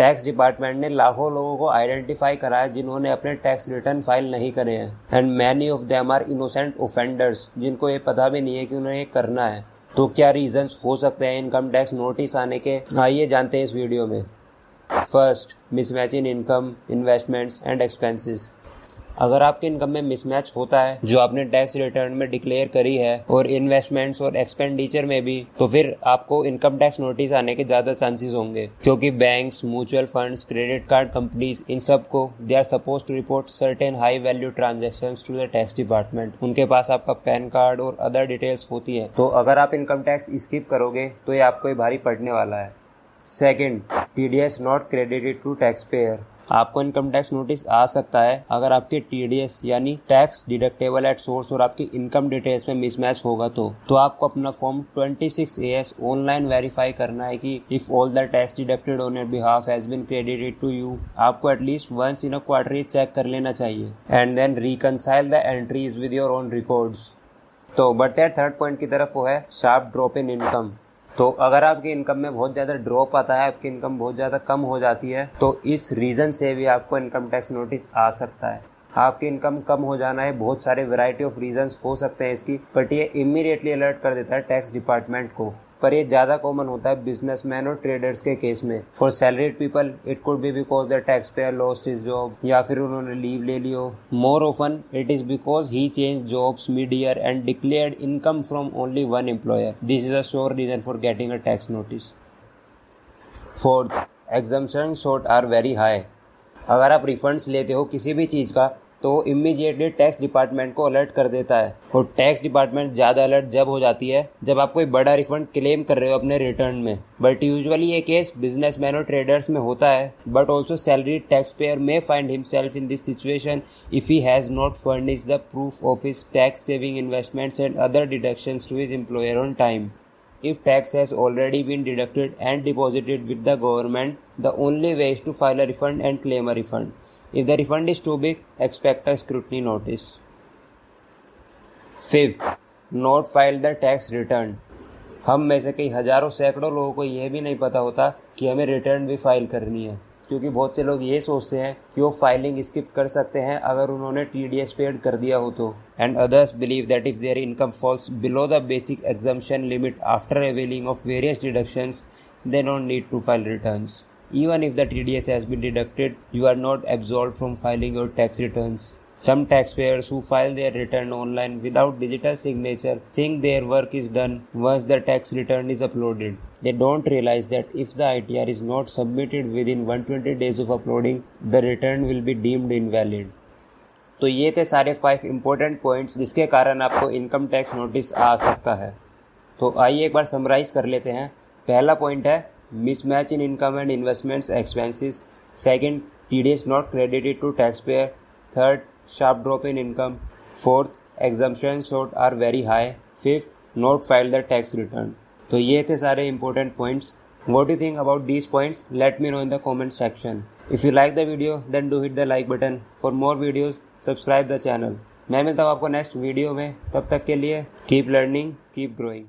Tax department ने लाखों लोगों को आइडेंटिफाई करा है जिन्होंने अपने टैक्स रिटर्न फाइल नहीं करे हैं, and many of them are innocent offenders जिनको ये पता भी नहीं है कि उन्हें ये करना है। तो क्या रीजंस हो सकते हैं इनकम टैक्स नोटिस आने के, आइए जानते हैं इस वीडियो में। First, mismatch in income, investments and expenses. अगर आपके इनकम में मिसमैच होता है जो आपने टैक्स रिटर्न में डिक्लेयर करी है और इन्वेस्टमेंट्स और एक्सपेंडिचर में भी, तो फिर आपको इनकम टैक्स नोटिस आने के ज़्यादा चांसेस होंगे, क्योंकि banks, mutual funds, credit card companies, इन सब को they are suppose to report certain high value transactions to the tax department. उनके पास आपका पैन कार्ड और अदर डिटेल्स होती हैं। तो अगर आप इनकम टैक्स स्किप करोगे तो ये आपको भारी पड़ने वाला है। Second, TDS not credited to tax payer. आपको इनकम टैक्स नोटिस आ सकता है अगर आपके TDS यानी टैक्स डिडक्टेबल एट सोर्स और आपकी इनकम डिटेल्स में मिसमैच होगा। तो आपको अपना फॉर्म 26AS ऑनलाइन वेरीफाई करना है कि if all the tax deducted on your behalf has been credited to you. आपको at least once in a quarter ये चेक कर लेना चाहिए and then reconcile the entries with your own records. तो बढ़ते हैं थर्ड पॉइंट की तरफ, वो है शार्प ड्रॉप इन इनकम। तो अगर आपकी इनकम में बहुत ज़्यादा ड्रॉप आता है, आपकी इनकम बहुत ज़्यादा कम हो जाती है, तो इस रीज़न से भी आपको इनकम टैक्स नोटिस आ सकता है। आपकी इनकम कम हो जाना है, बहुत सारे वैरायटी ऑफ रीजंस हो सकते हैं इसकी, बट ये इमीडिएटली अलर्ट कर देता है टैक्स डिपार्टमेंट को। पर ये ज़्यादा कॉमन होता है बिजनेसमैन और ट्रेडर्स के केस में। For salaried people it could be because the tax payer lost his job, या फिर उन्होंने लीव ले ली हो। More often it is because he change jobs mid year and declared income from only one employer. This is a sure reason for getting a tax notice. Fourth, exemption sought are very high. अगर आप refunds लेते हो किसी भी चीज़ का तो immediately tax department को alert कर देता है। और टैक्स डिपार्टमेंट ज़्यादा अलर्ट जब हो जाती है जब आप कोई बड़ा रिफंड क्लेम कर रहे हो अपने रिटर्न में। बट यूजुअली ये केस बिजनेसमैन और ट्रेडर्स में होता है, but also salaried tax payer may find himself in this situation if he has not furnished the proof of his tax saving investments and other deductions to his employer on time. If tax has already been deducted and deposited with the government, the only way is to file a refund and claim a refund. If the refund is too big, expect a scrutiny notice. Fifth, not file the tax return. हम में से कई हजारों सैकड़ों लोगों को यह भी नहीं पता होता कि हमें रिटर्न भी फाइल करनी है, क्योंकि बहुत से लोग ये सोचते हैं कि वो फाइलिंग स्किप कर सकते हैं अगर उन्होंने TDS पेड कर दिया हो तो। And others believe that if their income falls below the basic exemption limit after availing of various deductions, they don't need to file returns. Even if the TDS has been deducted, you are not absolved from filing your tax returns. Some taxpayers who file their return online without digital signature think their work is done once the tax return is uploaded. They don't realize that if the ITR is not submitted within 120 days of uploading, the return will be deemed invalid. तो ये थे सारे 5 important points जिसके कारण आपको income tax notice आ सकता है। तो आइए एक बार समराइज कर लेते हैं। पहला पॉइंट है mismatch in income and investments expenses. Second, TDS not credited to taxpayer. Third, sharp drop in income. Fourth, exemption short are very high. Fifth, not file the tax return. तो ये थे सारे important points. What do you think about these points? Let me know in the comment section. If you like the video, then do hit the like button. For more videos, subscribe the channel. मैं मिलता हूँ आपको next video में, तब तक के लिए keep learning, keep growing.